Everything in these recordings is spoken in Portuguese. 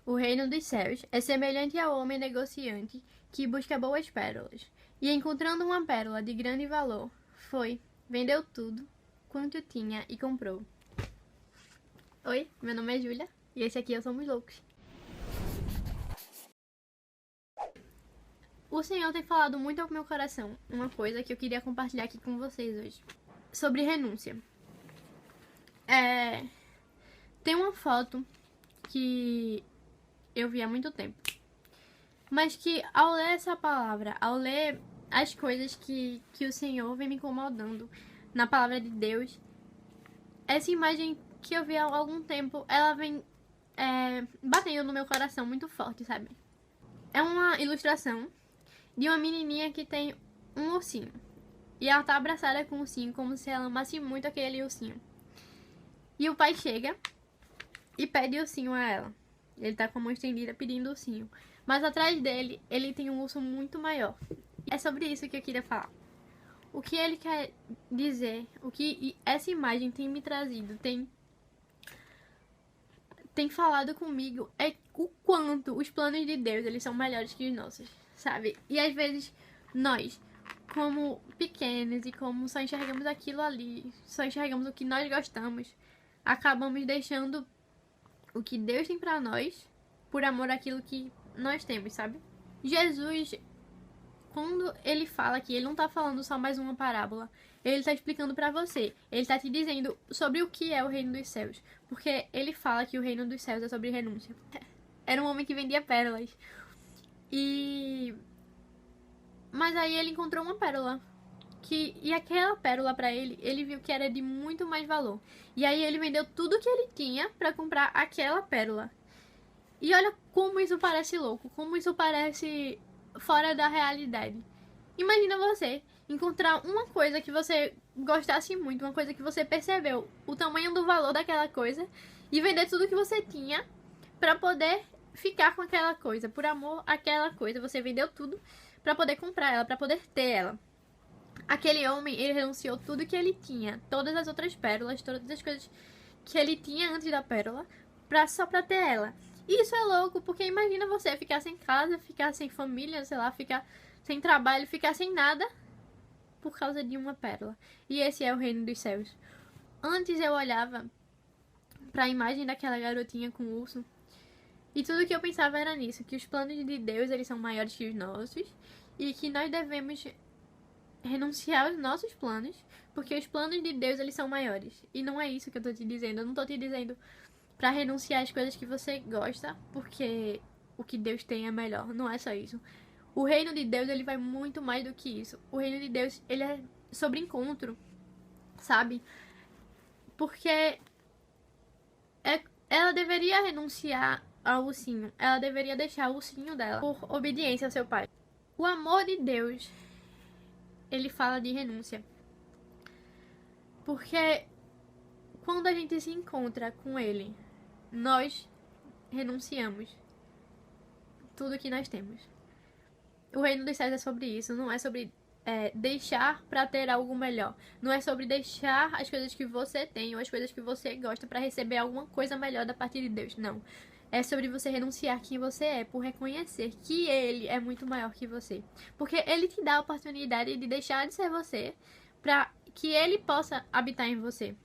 O reino dos céus é semelhante ao homem negociante que busca boas pérolas. E encontrando uma pérola de grande valor, foi, vendeu tudo quanto tinha e comprou. Oi, meu nome é Júlia e esse aqui é o Somos Loucos. O Senhor tem falado muito ao meu coração uma coisa que eu queria compartilhar aqui com vocês hoje. Sobre renúncia. Tem uma foto que eu vi há muito tempo. Mas que ao ler essa palavra, ao ler as coisas que o Senhor vem me incomodando na palavra de Deus, essa imagem que eu vi há algum tempo, ela vem batendo no meu coração muito forte, sabe? É uma ilustração de uma menininha que tem um ursinho. E ela tá abraçada com o ursinho como se ela amasse muito aquele ursinho. E o pai chega e pede o ursinho a ela. Ele tá com a mão estendida pedindo o ursinho. Mas atrás dele, ele tem um urso muito maior. É sobre isso que eu queria falar. O que ele quer dizer, o que essa imagem tem me trazido, tem falado comigo, é o quanto os planos de Deus, eles são melhores que os nossos, sabe? E às vezes nós, como pequenos e como só enxergamos aquilo ali, só enxergamos o que nós gostamos, acabamos deixando o que Deus tem pra nós por amor àquilo que nós temos, sabe? Jesus, quando ele fala aqui, ele não tá falando só mais uma parábola. Ele tá explicando pra você. Ele tá te dizendo sobre o que é o reino dos céus. Porque ele fala que o reino dos céus é sobre renúncia. Era um homem que vendia pérolas. Mas aí ele encontrou uma pérola. E aquela pérola pra ele, ele viu que era de muito mais valor. E aí ele vendeu tudo que ele tinha pra comprar aquela pérola. E olha como isso parece louco. Como isso parece fora da realidade. Imagina você encontrar uma coisa que você gostasse muito, uma coisa que você percebeu o tamanho do valor daquela coisa e vender tudo que você tinha pra poder ficar com aquela coisa, por amor àquela coisa. Você vendeu tudo pra poder comprar ela, pra poder ter ela. Aquele homem, ele renunciou tudo que ele tinha, todas as outras pérolas, todas as coisas que ele tinha antes da pérola, só pra ter ela. E isso é louco, porque imagina você ficar sem casa, ficar sem família, sei lá, ficar sem trabalho, ficar sem nada por causa de uma pérola. E esse é o reino dos céus. Antes eu olhava pra imagem daquela garotinha com o urso e tudo que eu pensava era nisso, que os planos de Deus, eles são maiores que os nossos e que nós devemos renunciar aos nossos planos, porque os planos de Deus, eles são maiores. E não é isso que eu tô te dizendo. Eu não tô te dizendo pra renunciar às coisas que você gosta, porque o que Deus tem é melhor. Não é só isso. O reino de Deus, ele vai muito mais do que isso. O reino de Deus, ele é sobre encontro, sabe? Porque ela deveria renunciar ao ursinho. Ela deveria deixar o ursinho dela por obediência ao seu pai. O amor de Deus, ele fala de renúncia. Porque quando a gente se encontra com ele, nós renunciamos tudo que nós temos. O reino dos céus é sobre isso, não é sobre deixar pra ter algo melhor. Não é sobre deixar as coisas que você tem ou as coisas que você gosta pra receber alguma coisa melhor da parte de Deus. Não. É sobre você renunciar quem você é, por reconhecer que Ele é muito maior que você. Porque Ele te dá a oportunidade de deixar de ser você pra que Ele possa habitar em você.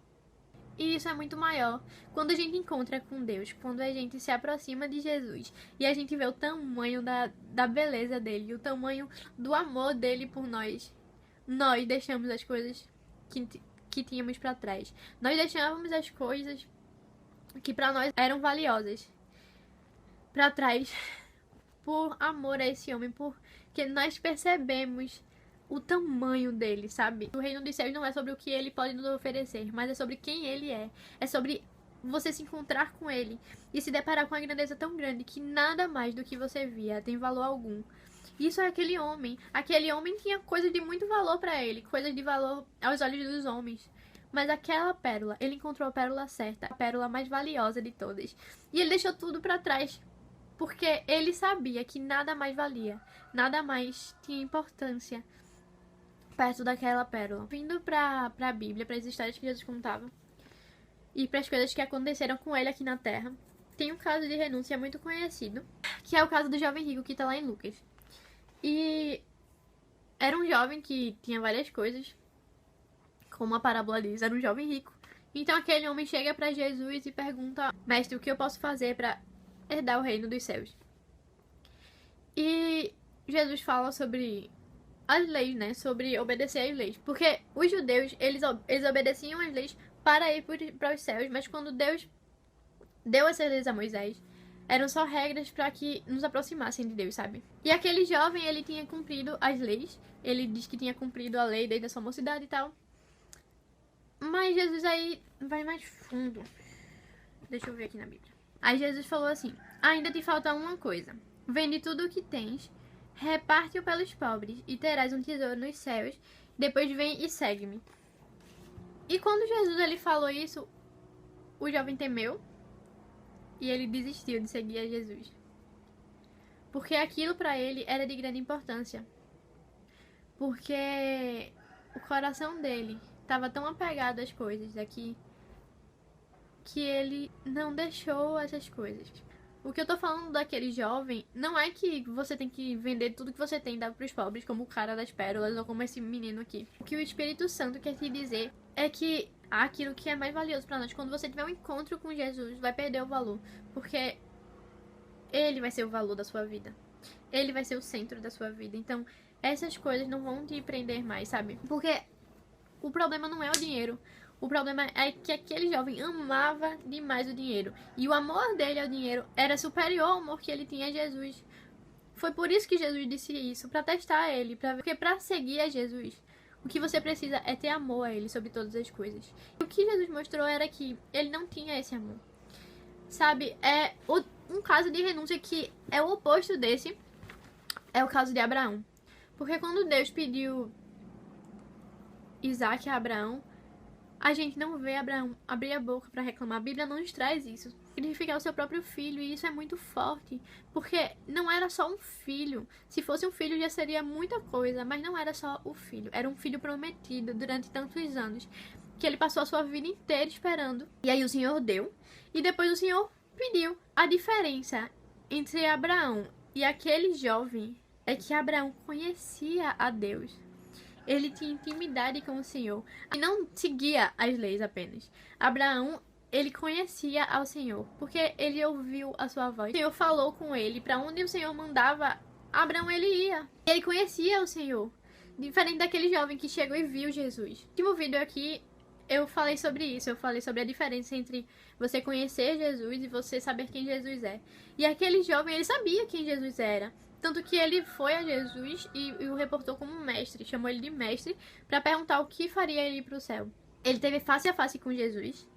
E isso é muito maior quando a gente encontra com Deus, quando a gente se aproxima de Jesus e a gente vê o tamanho da beleza dele, o tamanho do amor dele por nós. Nós deixamos as coisas que tínhamos pra trás. Nós deixamos as coisas que pra nós eram valiosas pra trás por amor a esse homem, porque nós percebemos o tamanho dele, sabe? O reino dos céus não é sobre o que ele pode nos oferecer, mas é sobre quem ele é. É sobre você se encontrar com ele e se deparar com uma grandeza tão grande que nada mais do que você via tem valor algum. Isso é aquele homem. Aquele homem tinha coisas de muito valor pra ele, coisas de valor aos olhos dos homens. Mas aquela pérola, ele encontrou a pérola certa, a pérola mais valiosa de todas. E ele deixou tudo pra trás, porque ele sabia que nada mais valia, nada mais tinha importância perto daquela pérola. Vindo pra Bíblia, para as histórias que Jesus contava e para as coisas que aconteceram com ele aqui na Terra, tem um caso de renúncia muito conhecido, que é o caso do jovem rico que tá lá em Lucas. E era um jovem que tinha várias coisas, como a parábola diz, era um jovem rico. Então aquele homem chega para Jesus e pergunta: mestre, o que eu posso fazer para herdar o reino dos céus? E Jesus fala sobre as leis, né? Sobre obedecer às leis. Porque os judeus, eles obedeciam às leis para ir para os céus, mas quando Deus deu essas leis a Moisés, eram só regras para que nos aproximassem de Deus, sabe? E aquele jovem, ele tinha cumprido as leis. Ele diz que tinha cumprido a lei desde a sua mocidade e tal. Mas Jesus aí vai mais fundo. Deixa eu ver aqui na Bíblia. Aí Jesus falou assim: ainda te falta uma coisa. Vende tudo o que tens, reparte-o pelos pobres, e terás um tesouro nos céus. Depois vem e segue-me. E quando Jesus ele falou isso, o jovem temeu e ele desistiu de seguir a Jesus. Porque aquilo para ele era de grande importância. Porque o coração dele estava tão apegado às coisas daqui que ele não deixou essas coisas. O que eu tô falando daquele jovem não é que você tem que vender tudo que você tem e dar pros pobres, como o cara das pérolas ou como esse menino aqui. O que o Espírito Santo quer te dizer é que aquilo que é mais valioso pra nós, quando você tiver um encontro com Jesus, vai perder o valor. Porque ele vai ser o valor da sua vida. Ele vai ser o centro da sua vida. Então, essas coisas não vão te prender mais, sabe? Porque o problema não é o dinheiro. O problema é que aquele jovem amava demais o dinheiro. E o amor dele ao dinheiro era superior ao amor que ele tinha a Jesus. Foi por isso que Jesus disse isso, para testar ele. Porque para seguir a Jesus, o que você precisa é ter amor a ele sobre todas as coisas. O que Jesus mostrou era que ele não tinha esse amor. Sabe, um caso de renúncia que é o oposto desse, é o caso de Abraão. Porque quando Deus pediu Isaac a Abraão, a gente não vê Abraão abrir a boca para reclamar. A Bíblia não nos traz isso. Sacrificar o seu próprio filho, e isso é muito forte. Porque não era só um filho. Se fosse um filho já seria muita coisa, mas não era só o filho. Era um filho prometido durante tantos anos, que ele passou a sua vida inteira esperando. E aí o Senhor deu, e depois o Senhor pediu. A diferença entre Abraão e aquele jovem é que Abraão conhecia a Deus. Ele tinha intimidade com o Senhor e não seguia as leis apenas. Abraão, ele conhecia ao Senhor, porque ele ouviu a sua voz. O Senhor falou com ele, para onde o Senhor mandava, Abraão ele ia. Ele conhecia o Senhor, diferente daquele jovem que chegou e viu Jesus. No último vídeo aqui, eu falei sobre isso, eu falei sobre a diferença entre você conhecer Jesus e você saber quem Jesus é. E aquele jovem, ele sabia quem Jesus era. Tanto que ele foi a Jesus e o reportou como mestre, chamou ele de mestre, para perguntar o que faria ele ir para o céu. Ele teve face a face com Jesus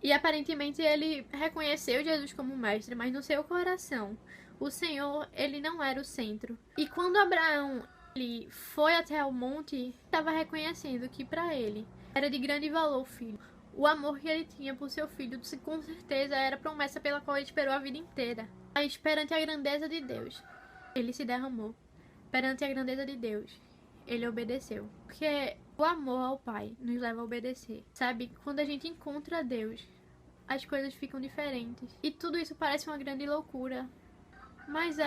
e aparentemente ele reconheceu Jesus como mestre, mas no seu coração, o Senhor, ele não era o centro. E quando Abraão ele foi até o monte, estava reconhecendo que para ele era de grande valor o filho. O amor que ele tinha por seu filho, com certeza, era a promessa pela qual ele esperou a vida inteira. Mas perante a grandeza de Deus, ele se derramou. Perante a grandeza de Deus, ele obedeceu. Porque o amor ao Pai nos leva a obedecer. Sabe? Quando a gente encontra Deus, as coisas ficam diferentes. E tudo isso parece uma grande loucura. Mas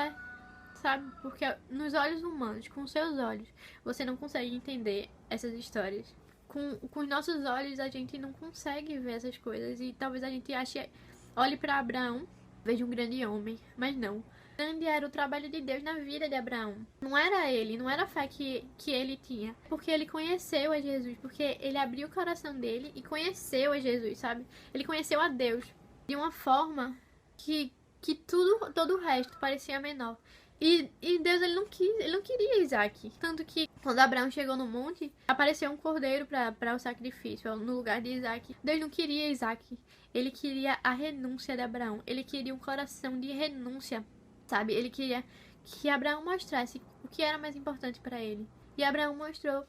sabe? Porque nos olhos humanos, com seus olhos, você não consegue entender essas histórias. Com os nossos olhos, a gente não consegue ver essas coisas. E talvez a gente olhe para Abraão, veja um grande homem. Mas não. Grande era o trabalho de Deus na vida de Abraão. Não era ele, não era a fé que ele tinha. Porque ele conheceu a Jesus, porque ele abriu o coração dele e conheceu a Jesus, sabe? Ele conheceu a Deus de uma forma que todo o resto parecia menor. E Deus, ele não queria Isaac. Tanto que quando Abraão chegou no monte, apareceu um cordeiro para o sacrifício, no lugar de Isaac. Deus não queria Isaac. Ele queria a renúncia de Abraão. Ele queria um coração de renúncia. Sabe, ele queria que Abraão mostrasse o que era mais importante para ele. E Abraão mostrou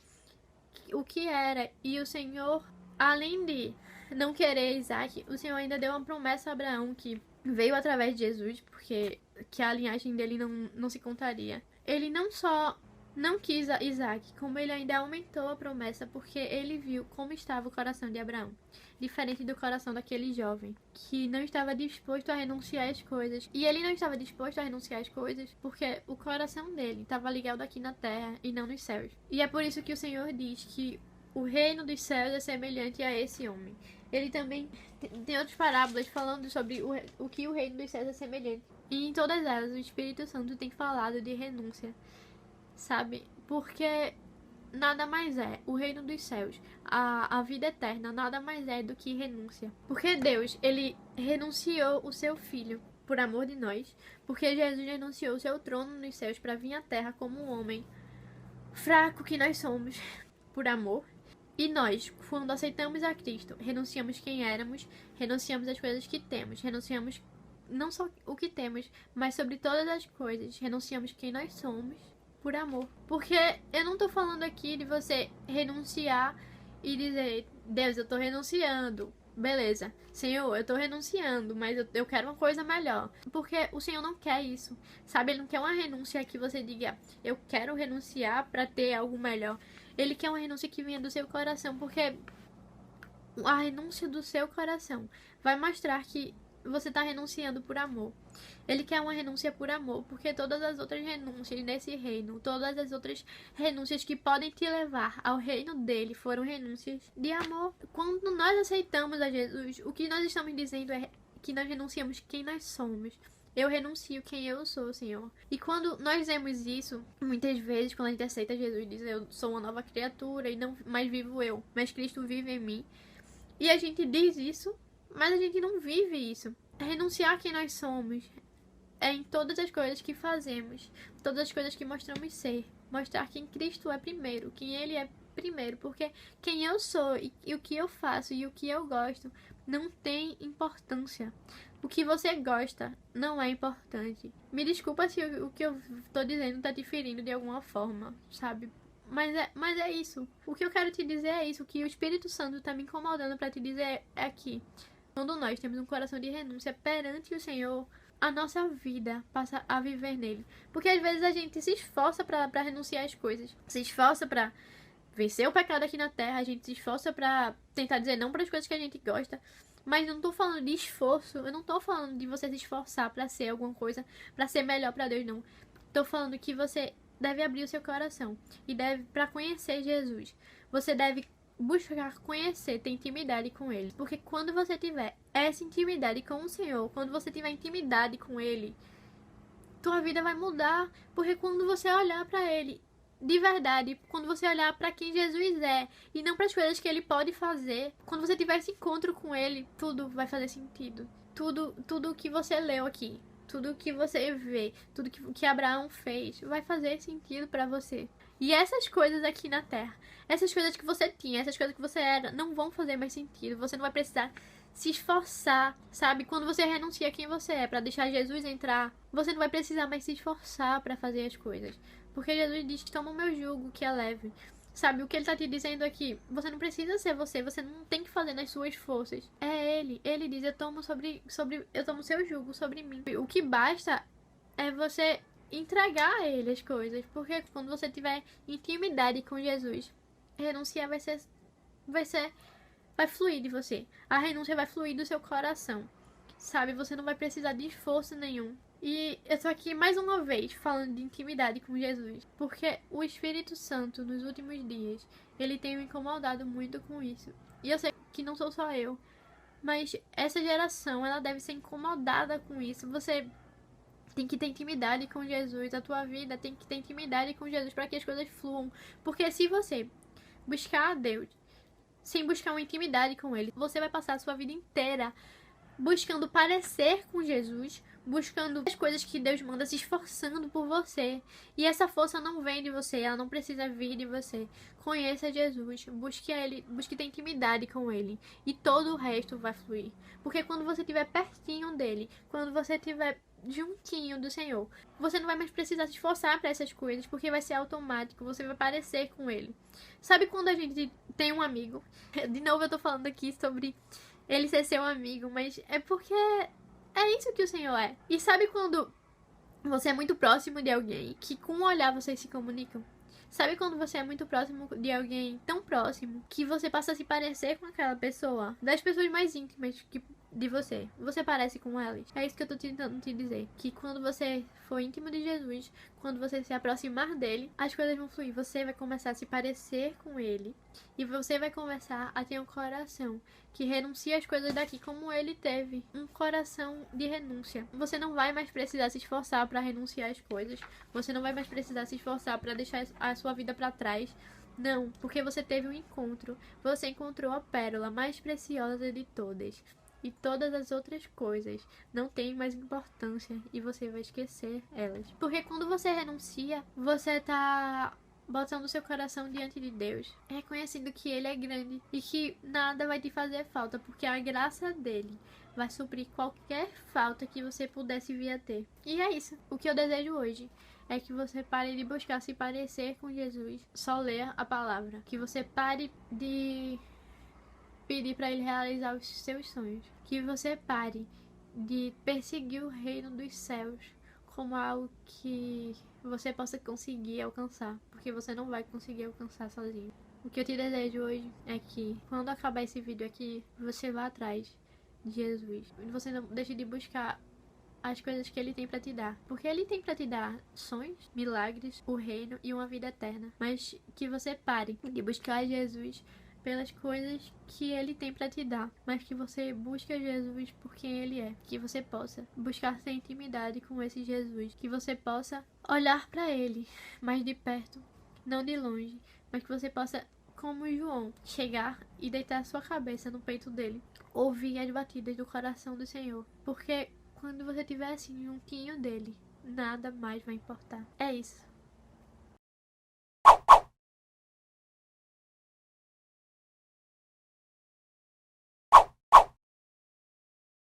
o que era. E o Senhor, além de não querer Isaac, o Senhor ainda deu uma promessa a Abraão que veio através de Jesus, porque que a linhagem dele não se contaria. Ele não só não quis Isaac, como ele ainda aumentou a promessa, porque ele viu como estava o coração de Abraão, diferente do coração daquele jovem, que não estava disposto a renunciar às coisas. E ele não estava disposto a renunciar às coisas porque o coração dele estava ligado aqui na terra e não nos céus. E é por isso que o Senhor diz que o reino dos céus é semelhante a esse homem. Ele também tem outras parábolas falando sobre o que o reino dos céus é semelhante. E em todas elas o Espírito Santo tem falado de renúncia, sabe? Porque nada mais é o reino dos céus, a vida eterna, nada mais é do que renúncia. Porque Deus, ele renunciou o seu filho por amor de nós, porque Jesus renunciou o seu trono nos céus para vir à terra como um homem fraco que nós somos, por amor. E nós, quando aceitamos a Cristo, renunciamos quem éramos, renunciamos as coisas que temos, renunciamos não só o que temos, mas sobre todas as coisas, renunciamos quem nós somos por amor. Porque eu não tô falando aqui de você renunciar e dizer, Deus, eu tô renunciando. Beleza, Senhor, eu tô renunciando, mas eu quero uma coisa melhor. Porque o Senhor não quer isso, sabe? Ele não quer uma renúncia que você diga, eu quero renunciar pra ter algo melhor. Ele quer uma renúncia que venha do seu coração, porque a renúncia do seu coração vai mostrar que você está renunciando por amor. Ele quer uma renúncia por amor, porque todas as outras renúncias nesse reino, todas as outras renúncias que podem te levar ao reino dele, foram renúncias de amor. Quando nós aceitamos a Jesus, o que nós estamos dizendo é que nós renunciamos quem nós somos. Eu renuncio quem eu sou, Senhor. E quando nós vemos isso, muitas vezes, quando a gente aceita Jesus, diz, eu sou uma nova criatura e não mais vivo eu, mas Cristo vive em mim. E a gente diz isso, mas a gente não vive isso. Renunciar quem nós somos é em todas as coisas que fazemos, todas as coisas que mostramos ser. Mostrar quem Cristo é primeiro, quem Ele é primeiro, porque quem eu sou e o que eu faço e o que eu gosto não tem importância. O que você gosta não é importante. Me desculpa se o que eu tô dizendo tá te ferindo de alguma forma, sabe? Mas é isso. O que eu quero te dizer é isso. O que o Espírito Santo tá me incomodando pra te dizer é que quando nós temos um coração de renúncia perante o Senhor, a nossa vida passa a viver nele. Porque às vezes a gente se esforça pra renunciar às coisas. Se esforça pra vencer o pecado aqui na terra. A gente se esforça pra tentar dizer não para as coisas que a gente gosta. Mas eu não tô falando de esforço. Eu não tô falando de você se esforçar pra ser alguma coisa, pra ser melhor pra Deus, não. Tô falando que você deve abrir o seu coração e deve, para conhecer Jesus, você deve buscar conhecer, ter intimidade com Ele. Porque quando você tiver essa intimidade com o Senhor, quando você tiver intimidade com Ele, tua vida vai mudar. Porque quando você olhar para Ele de verdade, quando você olhar para quem Jesus é e não para as coisas que Ele pode fazer, quando você tiver esse encontro com Ele, tudo vai fazer sentido. Tudo que você leu aqui, tudo que você vê, tudo que Abraão fez, vai fazer sentido pra você. E essas coisas aqui na terra, essas coisas que você tinha, essas coisas que você era, não vão fazer mais sentido. Você não vai precisar se esforçar, sabe? Quando você renuncia a quem você é pra deixar Jesus entrar, você não vai precisar mais se esforçar pra fazer as coisas. Porque Jesus diz que toma o meu jugo, que é leve. Sabe, o que ele tá te dizendo aqui, você não precisa ser você não tem que fazer nas suas forças. É ele diz, eu tomo seu jugo sobre mim. O que basta é você entregar a ele as coisas, porque quando você tiver intimidade com Jesus, renunciar vai fluir de você. A renúncia vai fluir do seu coração. Sabe, você não vai precisar de esforço nenhum. E eu tô aqui mais uma vez falando de intimidade com Jesus, porque o Espírito Santo nos últimos dias, ele tem me incomodado muito com isso. E eu sei que não sou só eu, mas essa geração, ela deve ser incomodada com isso. Você tem que ter intimidade com Jesus, a tua vida tem que ter intimidade com Jesus para que as coisas fluam. Porque se você buscar a Deus sem buscar uma intimidade com Ele, você vai passar a sua vida inteira buscando parecer com Jesus, buscando as coisas que Deus manda, se esforçando por você. E essa força não vem de você, ela não precisa vir de você. Conheça Jesus, busque Ele, busque ter intimidade com Ele. E todo o resto vai fluir. Porque quando você estiver pertinho dEle, quando você estiver juntinho do Senhor, você não vai mais precisar se esforçar para essas coisas, porque vai ser automático, você vai parecer com Ele. Sabe quando a gente tem um amigo? De novo eu tô falando aqui sobre ele ser seu amigo, mas é porque é isso que o Senhor é. E sabe quando você é muito próximo de alguém, que com um olhar vocês se comunicam? Sabe quando você é muito próximo de alguém, tão próximo, que você passa a se parecer com aquela pessoa? Das pessoas mais íntimas de você. Você parece com elas. É isso que eu tô tentando te dizer. Que quando você for íntimo de Jesus, quando você se aproximar dele, as coisas vão fluir. Você vai começar a se parecer com ele. E você vai começar a ter um coração que renuncia às coisas daqui como ele teve. Um coração de renúncia. Você não vai mais precisar se esforçar para renunciar às coisas. Você não vai mais precisar se esforçar para deixar a sua vida para trás. Não, porque você teve um encontro. Você encontrou a pérola mais preciosa de todas. E todas as outras coisas não têm mais importância e você vai esquecer elas. Porque quando você renuncia, você tá botando seu coração diante de Deus, reconhecendo que Ele é grande e que nada vai te fazer falta, porque a graça dele vai suprir qualquer falta que você pudesse vir a ter. E é isso. O que eu desejo hoje é que você pare de buscar se parecer com Jesus, só ler a palavra. Que você pare de pedir para ele realizar os seus sonhos. Que você pare de perseguir o reino dos céus como algo que você possa conseguir alcançar, porque você não vai conseguir alcançar sozinho. O que eu te desejo hoje é que, quando acabar esse vídeo aqui, você vá atrás de Jesus. Você não deixe de buscar as coisas que ele tem para te dar, porque ele tem para te dar sonhos, milagres, o reino e uma vida eterna. Mas que você pare de buscar Jesus pelas coisas que ele tem para te dar, mas que você busque Jesus por quem ele é, que você possa buscar ter intimidade com esse Jesus, que você possa olhar para ele mais de perto, não de longe, mas que você possa, como João, chegar e deitar sua cabeça no peito dele, ouvir as batidas do coração do Senhor, porque quando você tiver assim juntinho dele, nada mais vai importar. É isso.